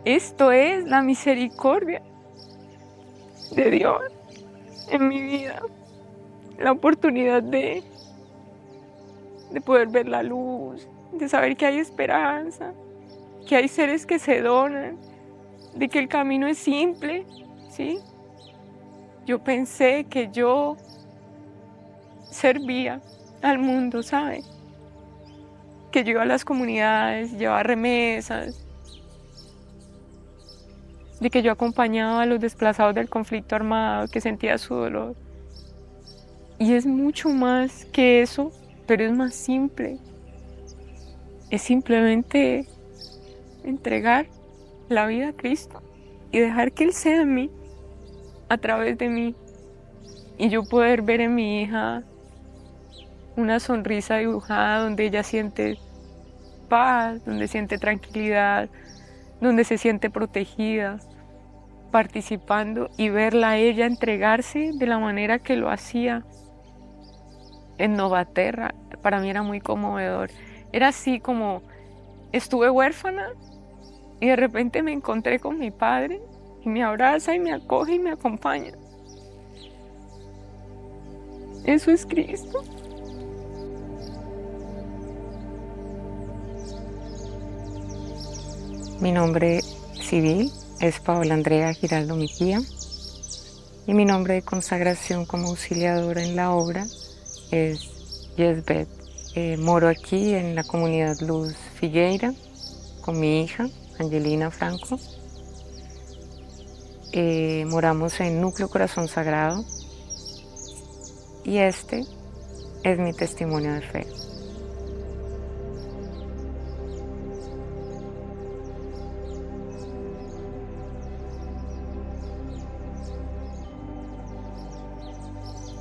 Esto es la misericordia de Dios en mi vida, la oportunidad de poder ver la luz, de saber que hay esperanza, que hay seres que se donan, de que el camino es simple, ¿sí? Yo pensé que yo servía al mundo, ¿sabe? Que yo iba a las comunidades, llevaba remesas, de que yo acompañaba a los desplazados del conflicto armado, que sentía su dolor. Y es mucho más que eso, pero es más simple. Es simplemente entregar la vida a Cristo y dejar que Él sea en mí, a través de mí. Y yo poder ver en mi hija una sonrisa dibujada donde ella siente paz, donde siente tranquilidad, donde se siente protegida, participando, y verla a ella entregarse de la manera que lo hacía en Novaterra. Para mí era muy conmovedor. Era así como estuve huérfana y de repente me encontré con mi padre y me abraza y me acoge y me acompaña. Eso es Cristo. Mi nombre civil es Paola Andrea Giraldo Mejía y mi nombre de consagración como auxiliadora en la obra es Yesbeth. Moro aquí en la comunidad Luz Figueira con mi hija Angelina Franco. Moramos en Núcleo Corazón Sagrado y este es mi testimonio de fe.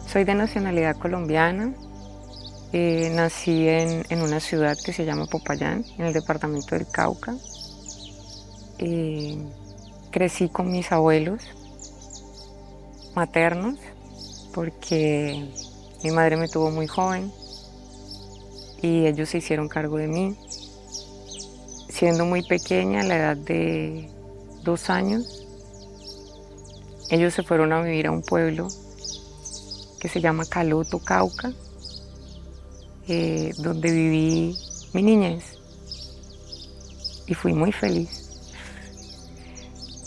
Soy de nacionalidad colombiana. Nací en una ciudad que se llama Popayán, en el departamento del Cauca. Crecí con mis abuelos maternos porque mi madre me tuvo muy joven y ellos se hicieron cargo de mí. Siendo muy pequeña, a la edad de 2 años, ellos se fueron a vivir a un pueblo que se llama Caloto, Cauca, donde viví mi niñez y fui muy feliz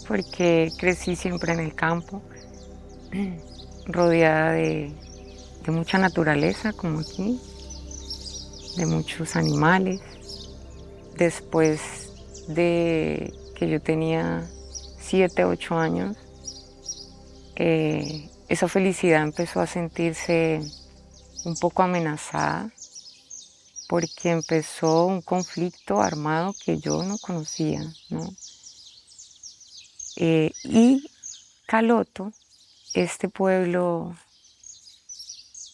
porque crecí siempre en el campo, rodeada de mucha naturaleza como aquí, de muchos animales. Después de que yo tenía 7, 8 años, esa felicidad empezó a sentirse un poco amenazada porque empezó un conflicto armado que yo no conocía, ¿no? Y Caloto, este pueblo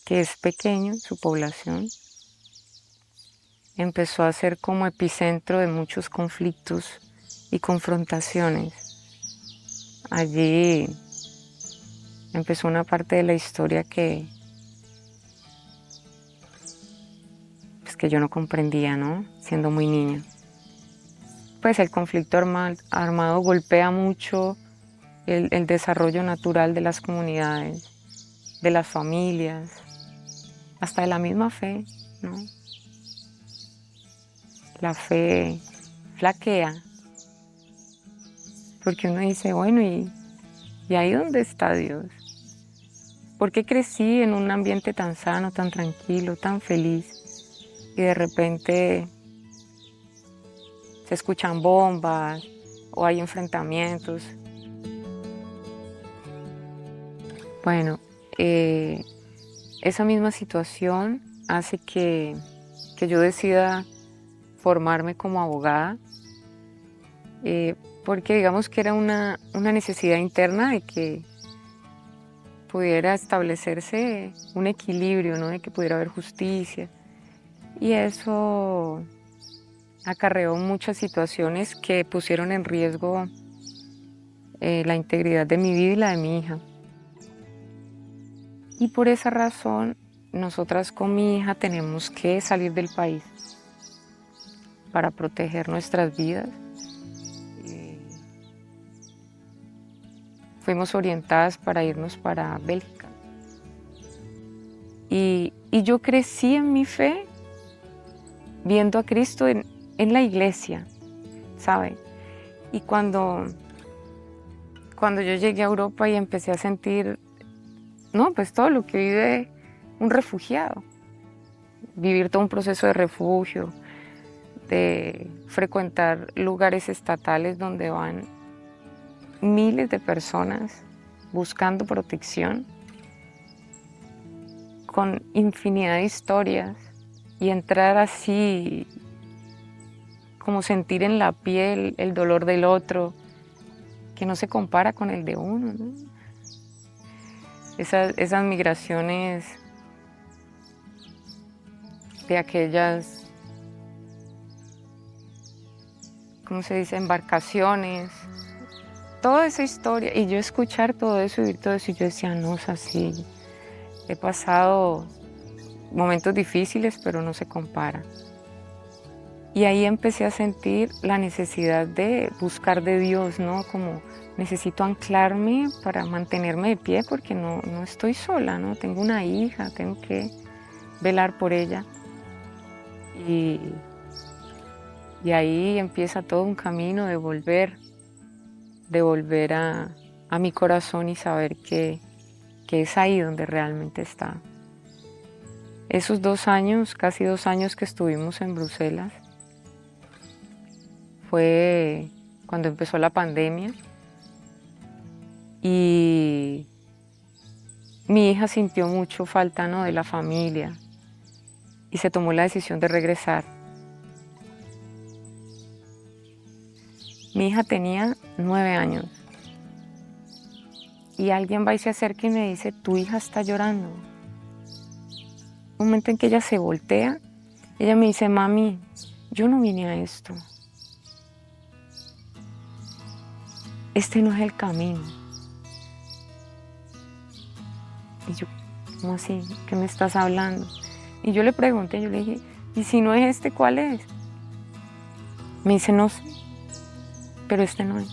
que es pequeño, su población, empezó a ser como epicentro de muchos conflictos y confrontaciones. Allí empezó una parte de la historia que yo no comprendía, ¿no? Siendo muy niña. Pues el conflicto armado golpea mucho el desarrollo natural de las comunidades, de las familias, hasta de la misma fe, ¿no? La fe flaquea, porque uno dice, bueno, ¿y ahí dónde está Dios? ¿Por qué crecí en un ambiente tan sano, tan tranquilo, tan feliz? Y de repente se escuchan bombas o hay enfrentamientos. Bueno, esa misma situación hace que yo decida formarme como abogada, porque digamos que era una necesidad interna de que pudiera establecerse un equilibrio, ¿no? De que pudiera haber justicia. Y eso acarreó muchas situaciones que pusieron en riesgo la integridad de mi vida y la de mi hija. Y por esa razón, nosotras con mi hija tenemos que salir del país para proteger nuestras vidas. fuimos orientadas para irnos para Bélgica. Y yo crecí en mi fe viendo a Cristo en la iglesia, ¿sabe? Y cuando yo llegué a Europa y empecé a sentir, no, pues todo lo que vive un refugiado, vivir todo un proceso de refugio, de frecuentar lugares estatales donde van miles de personas buscando protección, con infinidad de historias, y entrar así, como sentir en la piel el dolor del otro, que no se compara con el de uno, ¿no? Esas migraciones de aquellas, ¿cómo se dice?, embarcaciones, toda esa historia, y yo escuchar todo eso, vivir todo eso, y yo decía, no, es así, he pasado momentos difíciles, pero no se compara. Y ahí empecé a sentir la necesidad de buscar de Dios, ¿no? Como necesito anclarme para mantenerme de pie, porque no estoy sola, ¿no? Tengo una hija, tengo que velar por ella. Y ahí empieza todo un camino de volver a mi corazón y saber que es ahí donde realmente está. Esos 2 años, casi 2 años que estuvimos en Bruselas, fue cuando empezó la pandemia y mi hija sintió mucho falta, ¿no?, de la familia y se tomó la decisión de regresar. Mi hija tenía 9 años y alguien va y se acerca y me dice, tu hija está llorando. Un momento en que ella se voltea, ella me dice, mami, yo no vine a esto. Este no es el camino. Y yo, ¿cómo así? ¿Qué me estás hablando? Y yo le pregunté, yo le dije, ¿y si no es este, cuál es? Me dice, no sé, pero este no es.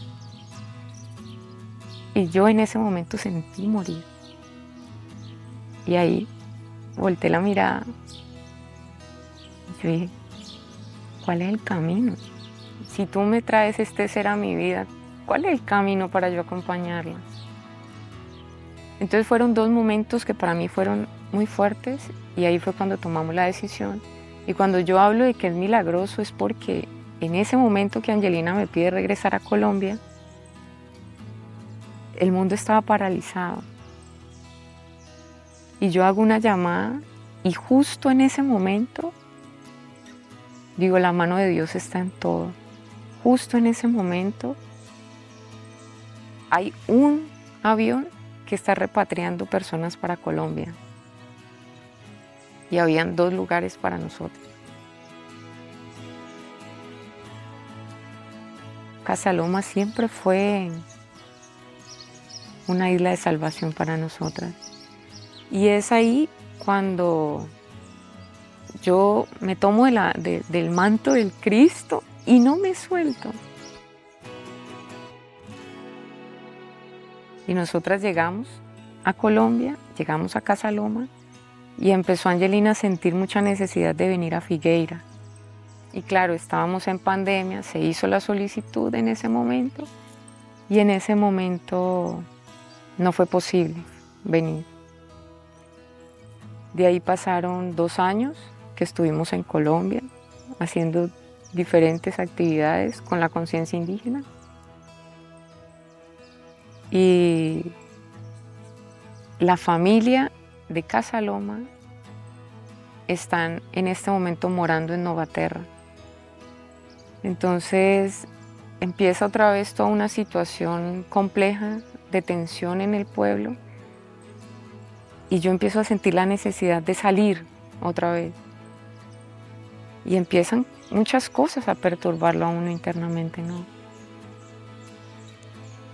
Y yo en ese momento sentí morir. Y ahí volteé la mirada. Y yo dije, ¿cuál es el camino? Si tú me traes este ser a mi vida, ¿cuál es el camino para yo acompañarla? Entonces fueron 2 momentos que para mí fueron muy fuertes y ahí fue cuando tomamos la decisión. Y cuando yo hablo de que es milagroso es porque en ese momento que Angelina me pide regresar a Colombia, el mundo estaba paralizado. Y yo hago una llamada y justo en ese momento, digo, la mano de Dios está en todo. Justo en ese momento hay un avión que está repatriando personas para Colombia. Y habían 2 lugares para nosotros. Casaloma siempre fue una isla de salvación para nosotras. Y es ahí cuando yo me tomo del manto del Cristo y no me suelto. Y nosotras llegamos a Colombia, llegamos a Casaloma y empezó Angelina a sentir mucha necesidad de venir a Figueira. Y claro, estábamos en pandemia, se hizo la solicitud en ese momento y en ese momento no fue posible venir. De ahí pasaron 2 años que estuvimos en Colombia haciendo diferentes actividades con la conciencia indígena. Y la familia de Casaloma están en este momento morando en Novaterra. Entonces empieza otra vez toda una situación compleja de tensión en el pueblo y yo empiezo a sentir la necesidad de salir otra vez. Y empiezan muchas cosas a perturbarlo a uno internamente, ¿no?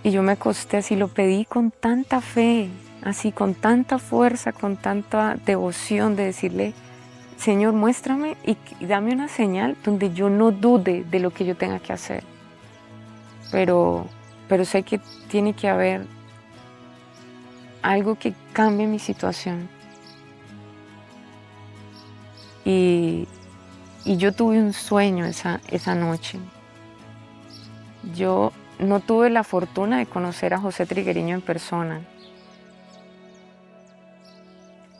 Y yo me acosté así, lo pedí con tanta fe, así con tanta fuerza, con tanta devoción de decirle, Señor, muéstrame y dame una señal donde yo no dude de lo que yo tenga que hacer. Pero sé que tiene que haber algo que cambie mi situación. Y yo tuve un sueño esa noche. Yo no tuve la fortuna de conocer a José Triguereño en persona.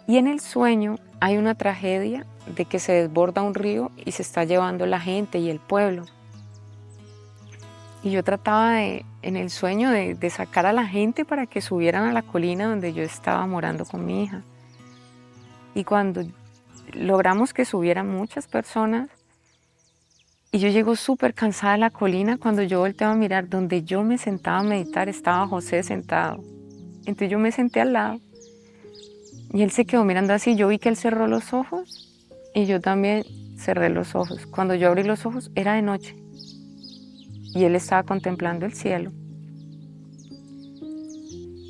Y en el sueño hay una tragedia de que se desborda un río y se está llevando la gente y el pueblo. Y yo trataba en el sueño de sacar a la gente para que subieran a la colina donde yo estaba morando con mi hija. Y cuando logramos que subieran muchas personas, y yo llego súper cansada a la colina, cuando yo volteo a mirar donde yo me sentaba a meditar, estaba José sentado. Entonces yo me senté al lado y él se quedó mirando así. Yo vi que él cerró los ojos y yo también cerré los ojos. Cuando yo abrí los ojos era de noche y él estaba contemplando el cielo.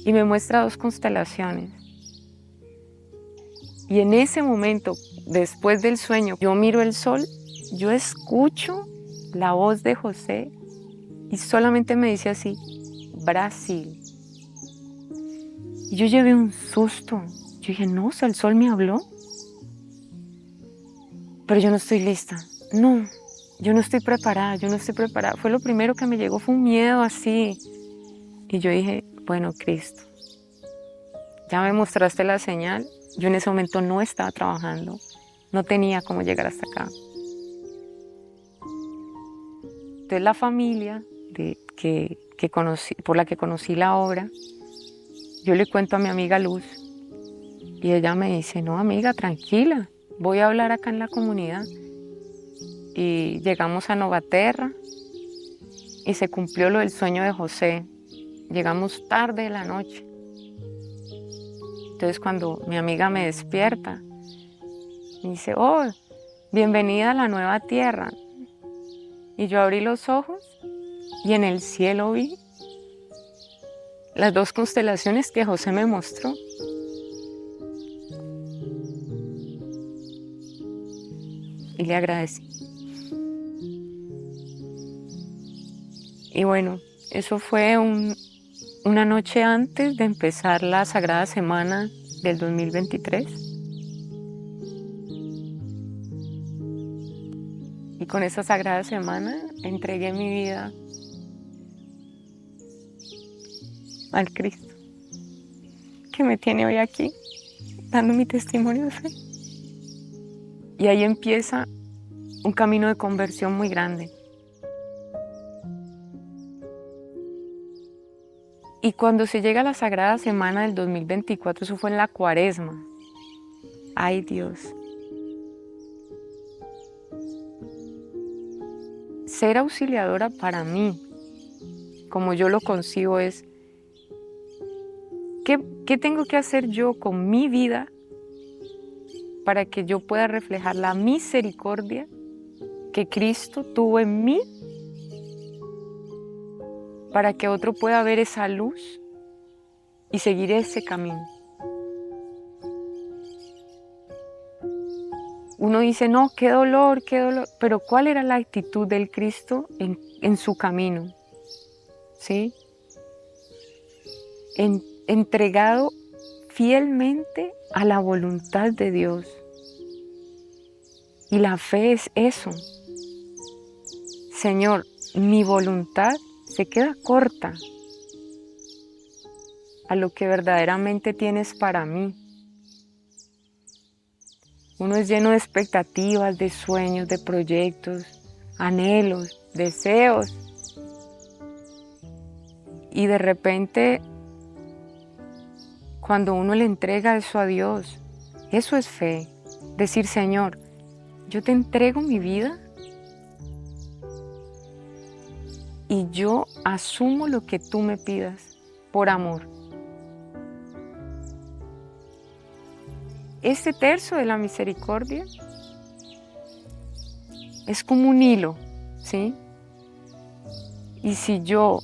Y me muestra 2 constelaciones. Y en ese momento, después del sueño, yo miro el sol, yo escucho la voz de José y solamente me dice así, Brasil. Y yo llevé un susto. Yo dije, no, o sea, el sol me habló. Pero yo no estoy lista. No, yo no estoy preparada, yo no estoy preparada. Fue lo primero que me llegó, fue un miedo así. Y yo dije, bueno, Cristo, ya me mostraste la señal. Yo en ese momento no estaba trabajando, no tenía cómo llegar hasta acá. Entonces la familia que conocí, por la que conocí la obra, yo le cuento a mi amiga Luz y ella me dice, no amiga, tranquila, voy a hablar acá en la comunidad. Y llegamos a Novaterra y se cumplió lo del sueño de José. Llegamos tarde de la noche. Entonces cuando mi amiga me despierta, me dice, oh, bienvenida a la nueva tierra. Y yo abrí los ojos y en el cielo vi las 2 constelaciones que José me mostró. Y le agradecí. Y bueno, eso fue una noche antes de empezar la Sagrada Semana del 2023. Y con esa Sagrada Semana entregué mi vida al Cristo, que me tiene hoy aquí, dando mi testimonio de fe. Y ahí empieza un camino de conversión muy grande. Y cuando se llega a la Sagrada Semana del 2024, eso fue en la Cuaresma. ¡Ay, Dios! Ser auxiliadora para mí, como yo lo concibo, es ¿qué tengo que hacer yo con mi vida para que yo pueda reflejar la misericordia que Cristo tuvo en mí, para que otro pueda ver esa luz y seguir ese camino? Uno dice, no, qué dolor, pero ¿cuál era la actitud del Cristo en su camino? ¿Sí? Entregado fielmente a la voluntad de Dios. Y la fe es eso. Señor, mi voluntad se queda corta a lo que verdaderamente tienes para mí. Uno es lleno de expectativas, de sueños, de proyectos, anhelos, deseos. Y de repente, cuando uno le entrega eso a Dios, eso es fe. Decir, Señor, yo te entrego mi vida y yo asumo lo que tú me pidas por amor. Este tercio de la misericordia es como un hilo, ¿sí? Y si yo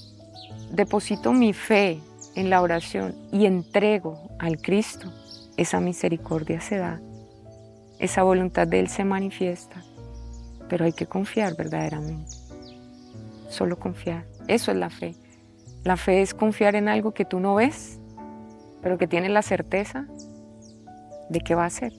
deposito mi fe en la oración y entrego al Cristo, esa misericordia se da, esa voluntad de Él se manifiesta, pero hay que confiar verdaderamente, solo confiar. Eso es la fe. La fe es confiar en algo que tú no ves, pero que tiene la certeza de que va a ser.